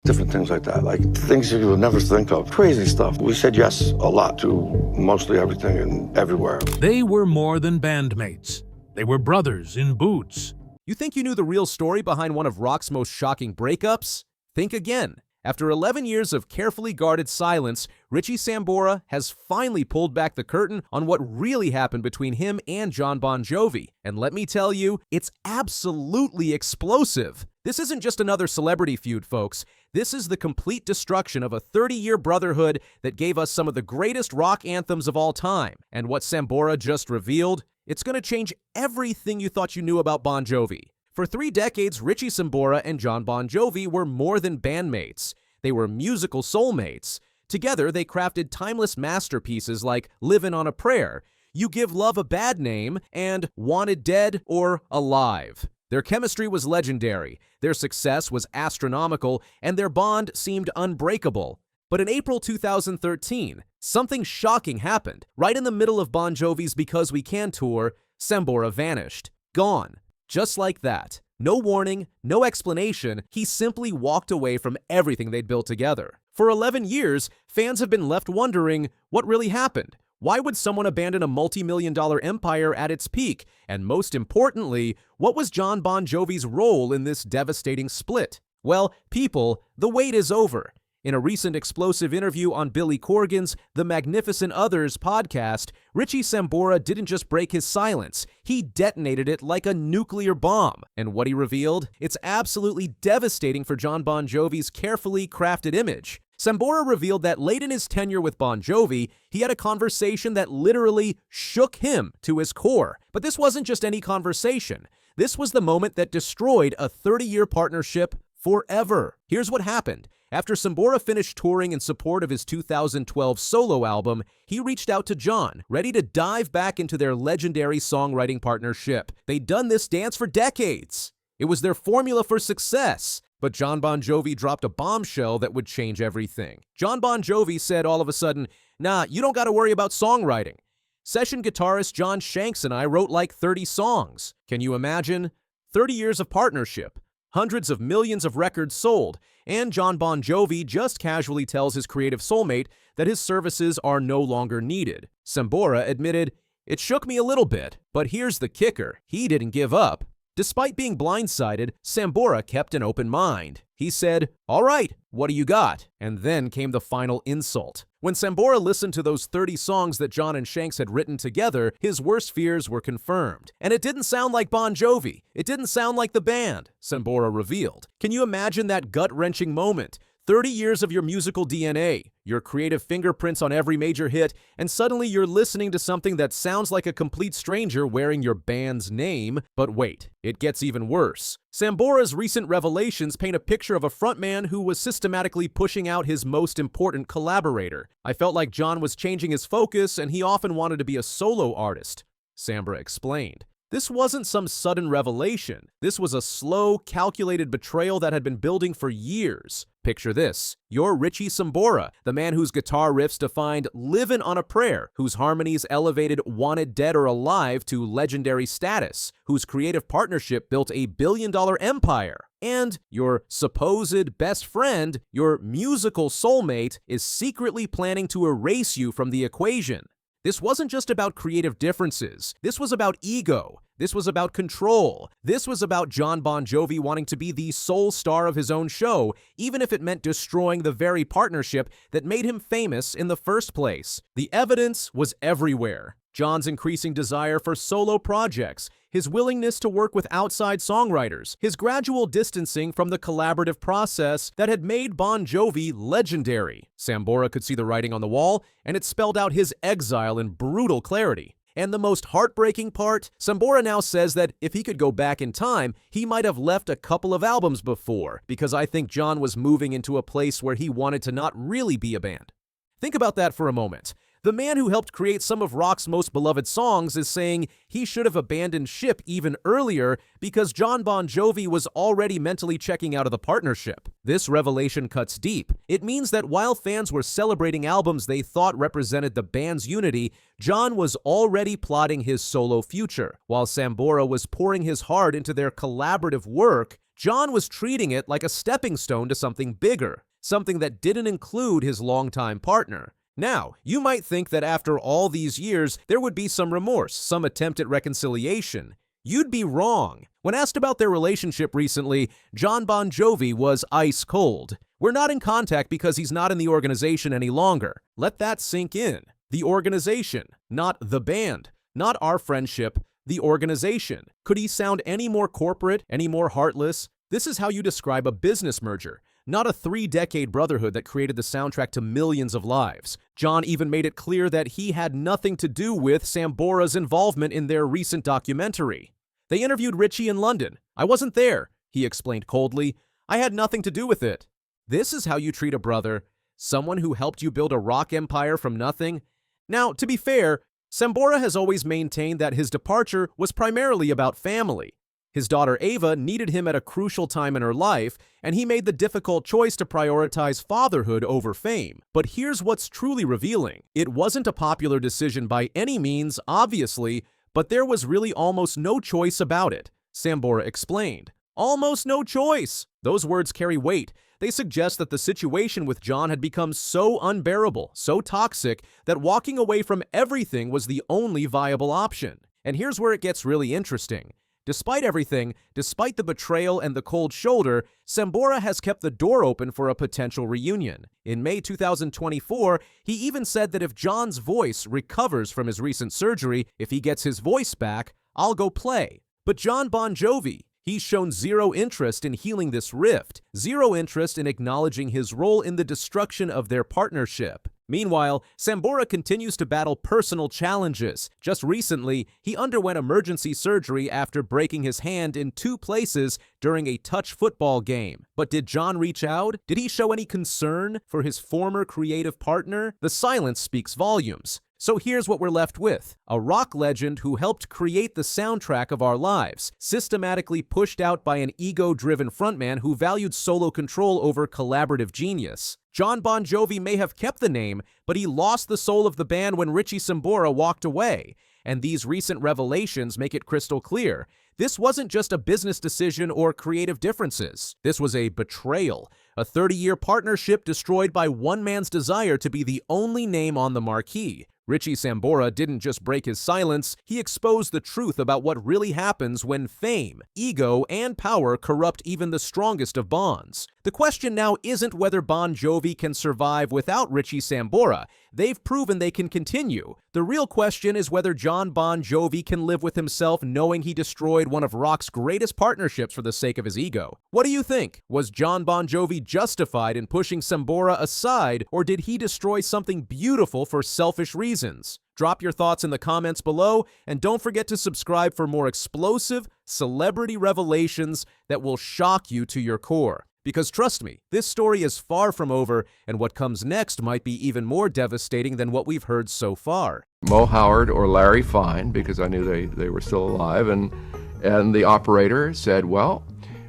different things like that, like things you would never think of, crazy stuff. We said yes a lot to mostly everything and everywhere. They were more than bandmates. They were brothers in boots. You think you knew the real story behind one of rock's most shocking breakups? Think again. After 11 years of carefully guarded silence, Richie Sambora has finally pulled back the curtain on what really happened between him and Jon Bon Jovi. And let me tell you, it's absolutely explosive. This isn't just another celebrity feud, folks. This is the complete destruction of a 30-year brotherhood that gave us some of the greatest rock anthems of all time. And what Sambora just revealed, it's going to change everything you thought you knew about Bon Jovi. For 3 decades, Richie Sambora and Jon Bon Jovi were more than bandmates. They were musical soulmates. Together, they crafted timeless masterpieces like Livin' on a Prayer, You Give Love a Bad Name, and Wanted Dead or Alive. Their chemistry was legendary, their success was astronomical, and their bond seemed unbreakable. But in April 2013, something shocking happened. Right in the middle of Bon Jovi's Because We Can tour, Sambora vanished. Gone. Just like that. No warning, no explanation, he simply walked away from everything they'd built together. For 11 years, fans have been left wondering what really happened. Why would someone abandon a multi-million-dollar empire at its peak? And most importantly, what was Jon Bon Jovi's role in this devastating split? Well, people, the wait is over. In a recent explosive interview on Billy Corgan's The Magnificent Others podcast, Richie Sambora didn't just break his silence, he detonated it like a nuclear bomb. And what he revealed? It's absolutely devastating for Jon Bon Jovi's carefully crafted image. Sambora revealed that late in his tenure with Bon Jovi, he had a conversation that literally shook him to his core. But this wasn't just any conversation. This was the moment that destroyed a 30-year partnership forever. Here's what happened. After Sambora finished touring in support of his 2012 solo album, he reached out to Jon, ready to dive back into their legendary songwriting partnership. They'd done this dance for decades. It was their formula for success. But Jon Bon Jovi dropped a bombshell that would change everything. Jon Bon Jovi said all of a sudden, "Nah, you don't gotta worry about songwriting. Session guitarist John Shanks and I wrote like 30 songs. Can you imagine? 30 years of partnership. Hundreds of millions of records sold, and Jon Bon Jovi just casually tells his creative soulmate that his services are no longer needed. Sambora admitted, "It shook me a little bit, but here's the kicker. He didn't give up." Despite being blindsided, Sambora kept an open mind. He said, "All right, what do you got?" And then came the final insult. When Sambora listened to those 30 songs that Jon and Shanks had written together, his worst fears were confirmed. And it didn't sound like Bon Jovi. It didn't sound like the band, Sambora revealed. Can you imagine that gut-wrenching moment? 30 years of your musical DNA, your creative fingerprints on every major hit, and suddenly you're listening to something that sounds like a complete stranger wearing your band's name. But wait, it gets even worse. Sambora's recent revelations paint a picture of a frontman who was systematically pushing out his most important collaborator. "I felt like Jon was changing his focus and he often wanted to be a solo artist," Sambora explained. This wasn't some sudden revelation. This was a slow, calculated betrayal that had been building for years. Picture this. You're Richie Sambora, the man whose guitar riffs defined Livin' on a Prayer, whose harmonies elevated Wanted Dead or Alive to legendary status, whose creative partnership built a billion-dollar empire. And your supposed best friend, your musical soulmate, is secretly planning to erase you from the equation. This wasn't just about creative differences. This was about ego. This was about control. This was about Jon Bon Jovi wanting to be the sole star of his own show, even if it meant destroying the very partnership that made him famous in the first place. The evidence was everywhere. Jon's increasing desire for solo projects, his willingness to work with outside songwriters, his gradual distancing from the collaborative process that had made Bon Jovi legendary. Sambora could see the writing on the wall, and it spelled out his exile in brutal clarity. And the most heartbreaking part, Sambora now says that if he could go back in time, he might have left a couple of albums before, because I think Jon was moving into a place where he wanted to not really be a band. Think about that for a moment. The man who helped create some of rock's most beloved songs is saying he should have abandoned ship even earlier because Jon Bon Jovi was already mentally checking out of the partnership. This revelation cuts deep. It means that while fans were celebrating albums they thought represented the band's unity, Jon was already plotting his solo future. While Sambora was pouring his heart into their collaborative work, Jon was treating it like a stepping stone to something bigger, something that didn't include his longtime partner. Now, you might think that after all these years, there would be some remorse, some attempt at reconciliation. You'd be wrong. When asked about their relationship recently, Jon Bon Jovi was ice cold. "We're not in contact because he's not in the organization any longer." Let that sink in. The organization, not the band, not our friendship, the organization. Could he sound any more corporate, any more heartless? This is how you describe a business merger, not a 3-decade brotherhood that created the soundtrack to millions of lives. Jon even made it clear that he had nothing to do with Sambora's involvement in their recent documentary. They interviewed Richie in London. "I wasn't there," he explained coldly. "I had nothing to do with it." This is how you treat a brother, someone who helped you build a rock empire from nothing. Now, to be fair, Sambora has always maintained that his departure was primarily about family. His daughter Ava needed him at a crucial time in her life, and he made the difficult choice to prioritize fatherhood over fame. But here's what's truly revealing. It wasn't a popular decision by any means, obviously, but there was really almost no choice about it, Sambora explained. Almost no choice. Those words carry weight. They suggest that the situation with Jon had become so unbearable, so toxic, that walking away from everything was the only viable option. And here's where it gets really interesting. Despite everything, despite the betrayal and the cold shoulder, Sambora has kept the door open for a potential reunion. In May 2024, he even said that if Jon's voice recovers from his recent surgery, if he gets his voice back, "I'll go play." But Jon Bon Jovi, he's shown zero interest in healing this rift, zero interest in acknowledging his role in the destruction of their partnership. Meanwhile, Sambora continues to battle personal challenges. Just recently, he underwent emergency surgery after breaking his hand in 2 places during a touch football game. But did Jon reach out? Did he show any concern for his former creative partner? The silence speaks volumes. So here's what we're left with. A rock legend who helped create the soundtrack of our lives, systematically pushed out by an ego-driven frontman who valued solo control over collaborative genius. Jon Bon Jovi may have kept the name, but he lost the soul of the band when Richie Sambora walked away. And these recent revelations make it crystal clear. This wasn't just a business decision or creative differences. This was a betrayal, a 30-year partnership destroyed by one man's desire to be the only name on the marquee. Richie Sambora didn't just break his silence, he exposed the truth about what really happens when fame, ego, and power corrupt even the strongest of bonds. The question now isn't whether Bon Jovi can survive without Richie Sambora. They've proven they can continue. The real question is whether Jon Bon Jovi can live with himself knowing he destroyed one of rock's greatest partnerships for the sake of his ego. What do you think? Was Jon Bon Jovi justified in pushing Sambora aside, or did he destroy something beautiful for selfish reasons? Drop your thoughts in the comments below, and don't forget to subscribe for more explosive celebrity revelations that will shock you to your core. Because trust me, this story is far from over, and what comes next might be even more devastating than what we've heard so far. Mo Howard or Larry Fine, because I knew they were still alive, and the operator said, "Well,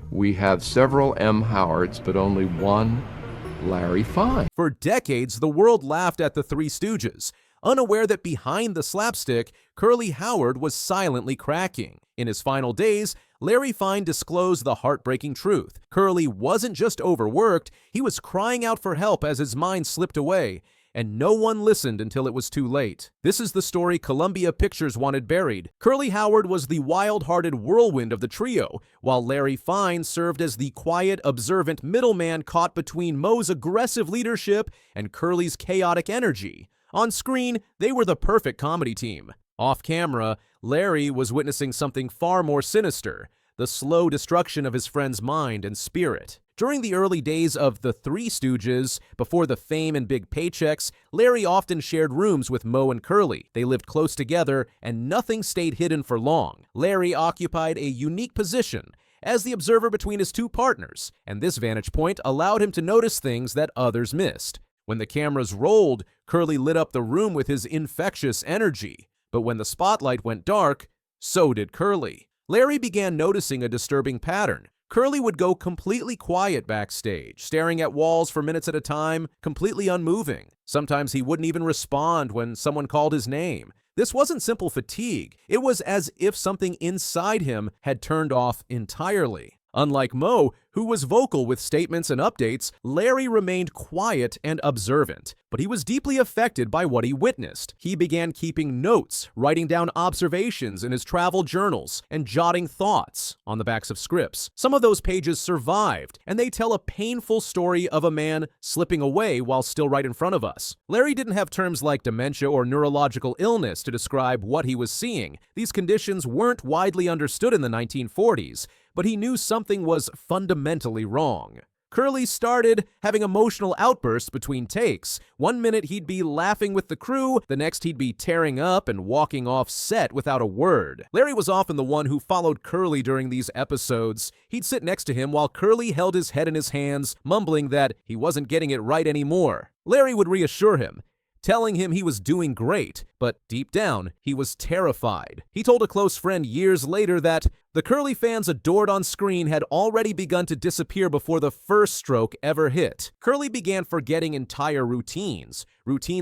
we have several M. Howards, but only one Larry Fine." For decades, the world laughed at the Three Stooges, unaware that behind the slapstick, Curly Howard was silently cracking. In his final days, Larry Fine disclosed the heartbreaking truth. Curly wasn't just overworked, he was crying out for help as his mind slipped away, and no one listened until it was too late. This is the story Columbia Pictures wanted buried. Curly Howard was the wild-hearted whirlwind of the trio, while Larry Fine served as the quiet, observant middleman caught between Mo's aggressive leadership and Curly's chaotic energy. On screen, they were the perfect comedy team. Off camera, Larry was witnessing something far more sinister, the slow destruction of his friend's mind and spirit. During the early days of the Three Stooges, before the fame and big paychecks, Larry often shared rooms with Mo and Curly. They lived close together, and nothing stayed hidden for long. Larry occupied a unique position as the observer between his two partners, and this vantage point allowed him to notice things that others missed. When the cameras rolled, Curly lit up the room with his infectious energy. But when the spotlight went dark, so did Curly. Larry began noticing a disturbing pattern. Curly would go completely quiet backstage, staring at walls for minutes at a time, completely unmoving. Sometimes he wouldn't even respond when someone called his name. This wasn't simple fatigue. It was as if something inside him had turned off entirely. Unlike Moe, who was vocal with statements and updates, Larry remained quiet and observant. But he was deeply affected by what he witnessed. He began keeping notes, writing down observations in his travel journals, and jotting thoughts on the backs of scripts. Some of those pages survived, and they tell a painful story of a man slipping away while still right in front of us. Larry didn't have terms like dementia or neurological illness to describe what he was seeing. These conditions weren't widely understood in the 1940s, but he knew something was fundamentally wrong. Curly started having emotional outbursts between takes. One minute he'd be laughing with the crew, the next he'd be tearing up and walking off set without a word. Larry was often the one who followed Curly during these episodes. He'd sit next to him while Curly held his head in his hands, mumbling that he wasn't getting it right anymore. Larry would reassure him, telling him he was doing great, but deep down, he was terrified. He told a close friend years later that the Curly fans adored on screen had already begun to disappear before the first stroke ever hit. Curly began forgetting entire routines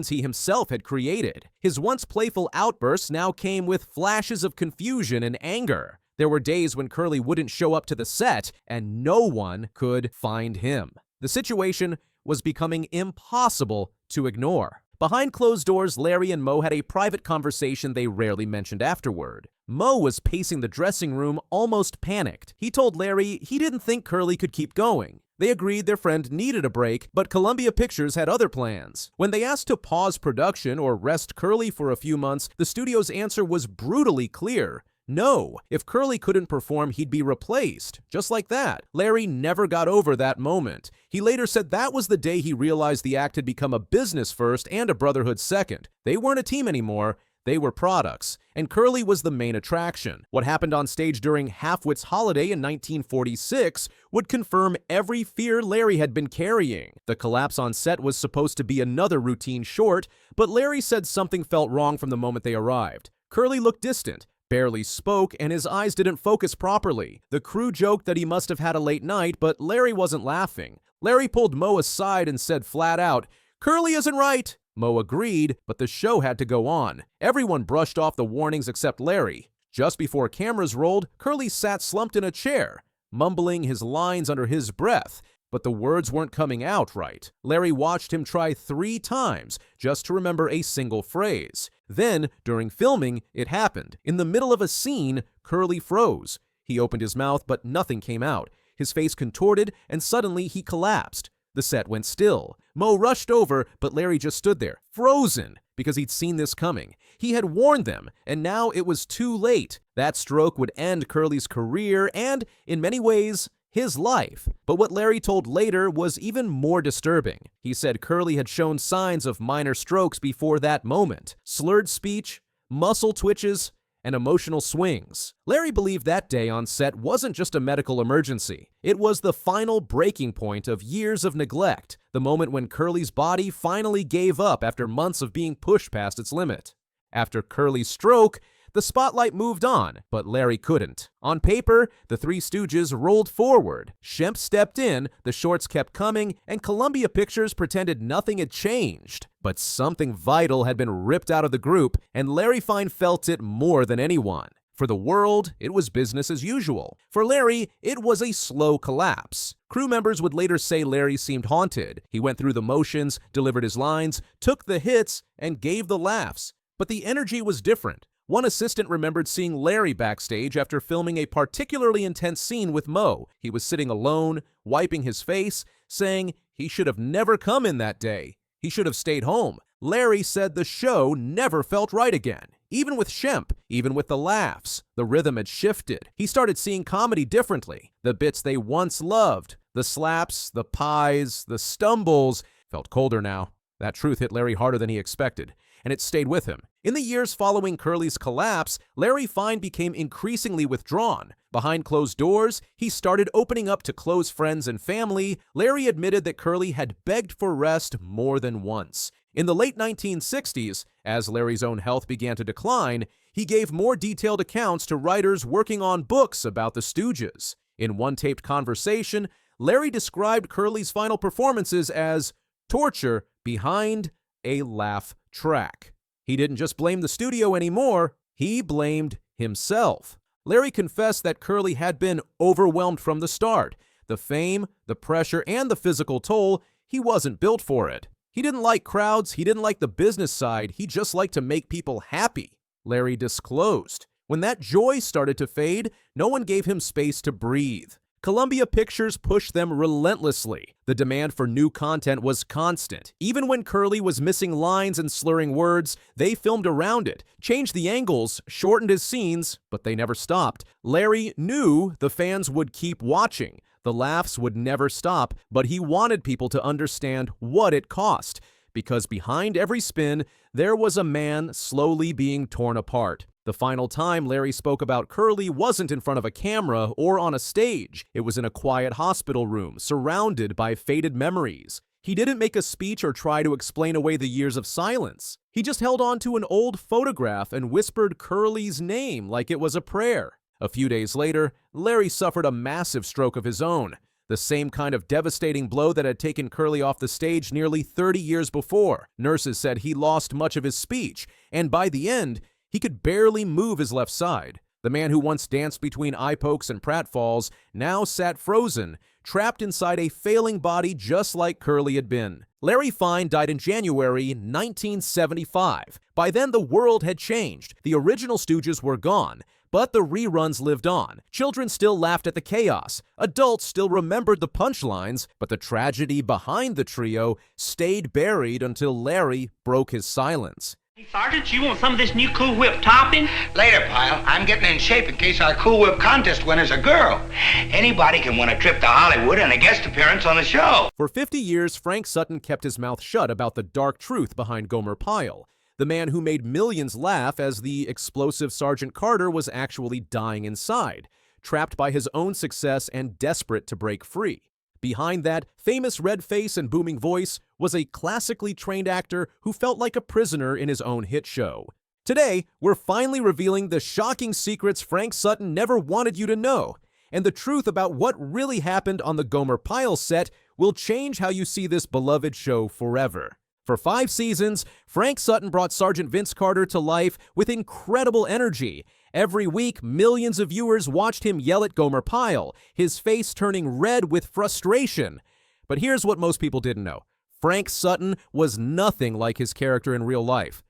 he himself had created. His once playful outbursts now came with flashes of confusion and anger. There were days when Curly wouldn't show up to the set, and no one could find him. The situation was becoming impossible to ignore. Behind closed doors, Larry and Moe had a private conversation they rarely mentioned afterward. Moe was pacing the dressing room, almost panicked. He told Larry he didn't think Curly could keep going. They agreed their friend needed a break, but Columbia Pictures had other plans. When they asked to pause production or rest Curly for a few months, the studio's answer was brutally clear. No, if Curly couldn't perform, he'd be replaced. Just like that. Larry never got over that moment. He later said that was the day he realized the act had become a business first and a brotherhood second. They weren't a team anymore. They were products, and Curly was the main attraction. What happened on stage during Halfwit's Holiday in 1946 would confirm every fear Larry had been carrying. The collapse on set was supposed to be another routine short, but Larry said something felt wrong from the moment they arrived. Curly looked distant, barely spoke, and his eyes didn't focus properly. The crew joked that he must have had a late night, but Larry wasn't laughing. Larry pulled Moe aside and said flat out, "Curly isn't right." Moe agreed, but the show had to go on. Everyone brushed off the warnings except Larry. Just before cameras rolled, Curly sat slumped in a chair, mumbling his lines under his breath, but the words weren't coming out right. Larry watched him try 3 times just to remember a single phrase. Then, during filming, it happened. In the middle of a scene, Curly froze. He opened his mouth, but nothing came out. His face contorted, and suddenly he collapsed. The set went still. Moe rushed over, but Larry just stood there, frozen, because he'd seen this coming. He had warned them, and now it was too late. That stroke would end Curly's career and, in many ways, his life. But what Larry told later was even more disturbing. He said Curly had shown signs of minor strokes before that moment. Slurred speech, muscle twitches, and emotional swings. Larry believed that day on set wasn't just a medical emergency. It was the final breaking point of years of neglect, the moment when Curly's body finally gave up after months of being pushed past its limit. After Curly's stroke, the spotlight moved on, but Larry couldn't. On paper, the Three Stooges rolled forward. Shemp stepped in, the shorts kept coming, and Columbia Pictures pretended nothing had changed. But something vital had been ripped out of the group, and Larry Fine felt it more than anyone. For the world, it was business as usual. For Larry, it was a slow collapse. Crew members would later say Larry seemed haunted. He went through the motions, delivered his lines, took the hits, and gave the laughs. But the energy was different. One assistant remembered seeing Larry backstage after filming a particularly intense scene with Moe. He was sitting alone, wiping his face, saying he should have never come in that day. He should have stayed home. Larry said the show never felt right again. Even with Shemp, even with the laughs, the rhythm had shifted. He started seeing comedy differently. The bits they once loved, the slaps, the pies, the stumbles, felt colder now. That truth hit Larry harder than he expected, and it stayed with him. In the years following Curly's collapse, Larry Fine became increasingly withdrawn. Behind closed doors, he started opening up to close friends and family. Larry admitted that Curly had begged for rest more than once. In the late 1960s, as Larry's own health began to decline, he gave more detailed accounts to writers working on books about the Stooges. In one taped conversation, Larry described Curly's final performances as torture behind a laugh track. He didn't just blame the studio anymore, he blamed himself. Larry confessed that Curly had been overwhelmed from the start. The fame, the pressure, and the physical toll, he wasn't built for it. He didn't like crowds, he didn't like the business side, he just liked to make people happy. Larry disclosed. When that joy started to fade, no one gave him space to breathe. Columbia Pictures pushed them relentlessly. The demand for new content was constant. Even when Curly was missing lines and slurring words, they filmed around it, changed the angles, shortened his scenes, but they never stopped. Larry knew the fans would keep watching. The laughs would never stop, but he wanted people to understand what it cost, because behind every spin, there was a man slowly being torn apart. The final time Larry spoke about Curly wasn't in front of a camera or on a stage. It was in a quiet hospital room, surrounded by faded memories. He didn't make a speech or try to explain away the years of silence. He just held on to an old photograph and whispered Curly's name like it was a prayer. A few days later, Larry suffered a massive stroke of his own, the same kind of devastating blow that had taken Curly off the stage nearly 30 years before. Nurses said he lost much of his speech, and by the end, he could barely move his left side. The man who once danced between eye pokes and pratfalls now sat frozen, trapped inside a failing body just like Curly had been. Larry Fine died in January 1975. By then, the world had changed. The original Stooges were gone, but the reruns lived on. Children still laughed at the chaos. Adults still remembered the punchlines, but the tragedy behind the trio stayed buried until Larry broke his silence. Hey, Sergeant, you want some of this new Cool Whip topping? Later, pile. I'm getting in shape in case our Cool Whip contest winner's a girl. Anybody can win a trip to Hollywood and a guest appearance on the show. For 50 years, Frank Sutton kept his mouth shut about the dark truth behind Gomer Pyle, the man who made millions laugh as the explosive Sergeant Carter was actually dying inside, trapped by his own success and desperate to break free. Behind that famous red face and booming voice was a classically trained actor who felt like a prisoner in his own hit show. Today, we're finally revealing the shocking secrets Frank Sutton never wanted you to know, and the truth about what really happened on the Gomer Pyle set will change how you see this beloved show forever. For 5 seasons, Frank Sutton brought Sergeant Vince Carter to life with incredible energy. Every week, millions of viewers watched him yell at Gomer Pyle, his face turning red with frustration. But here's what most people didn't know. Frank Sutton was nothing like his character in real life.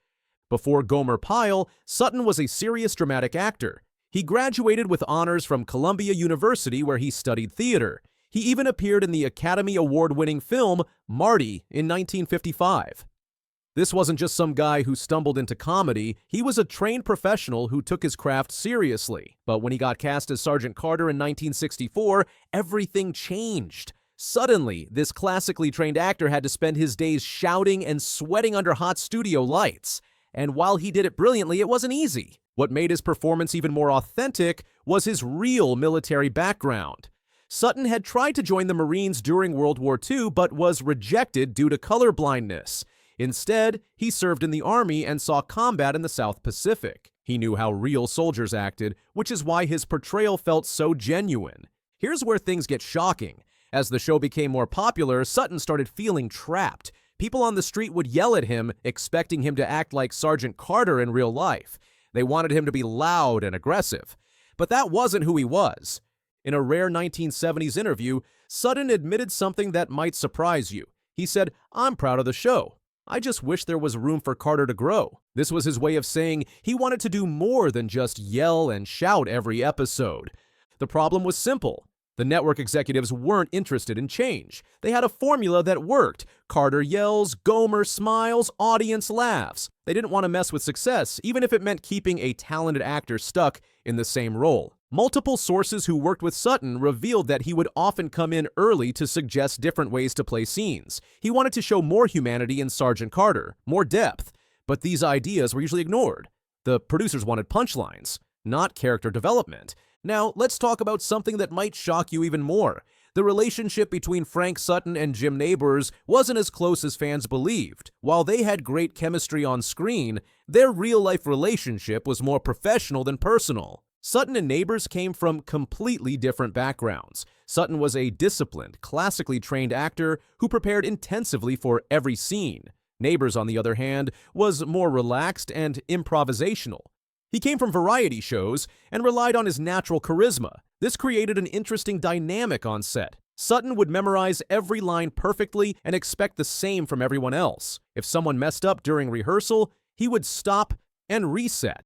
Before Gomer Pyle, Sutton was a serious dramatic actor. He graduated with honors from Columbia University, where he studied theater. He even appeared in the Academy Award-winning film Marty in 1955. This wasn't just some guy who stumbled into comedy. He was a trained professional who took his craft seriously. But when he got cast as Sergeant Carter in 1964, everything changed. Suddenly, this classically trained actor had to spend his days shouting and sweating under hot studio lights. And while he did it brilliantly, it wasn't easy. What made his performance even more authentic was his real military background. Sutton had tried to join the Marines during World War II, but was rejected due to color blindness. Instead, he served in the Army and saw combat in the South Pacific. He knew how real soldiers acted, which is why his portrayal felt so genuine. Here's where things get shocking. As the show became more popular, Sutton started feeling trapped. People on the street would yell at him, expecting him to act like Sergeant Carter in real life. They wanted him to be loud and aggressive. But that wasn't who he was. In a rare 1970s interview, Sutton admitted something that might surprise you. He said, "I'm proud of the show. I just wish there was room for Carter to grow." This was his way of saying he wanted to do more than just yell and shout every episode. The problem was simple. The network executives weren't interested in change. They had a formula that worked. Carter yells, Gomer smiles, audience laughs. They didn't want to mess with success, even if it meant keeping a talented actor stuck in the same role. Multiple sources who worked with Sutton revealed that he would often come in early to suggest different ways to play scenes. He wanted to show more humanity in Sergeant Carter, more depth, but these ideas were usually ignored. The producers wanted punchlines, not character development. Now, let's talk about something that might shock you even more. The relationship between Frank Sutton and Jim Nabors wasn't as close as fans believed. While they had great chemistry on screen, their real-life relationship was more professional than personal. Sutton and Nabors came from completely different backgrounds. Sutton was a disciplined, classically trained actor who prepared intensively for every scene. Nabors, on the other hand, was more relaxed and improvisational. He came from variety shows and relied on his natural charisma. This created an interesting dynamic on set. Sutton would memorize every line perfectly and expect the same from everyone else. If someone messed up during rehearsal, he would stop and reset.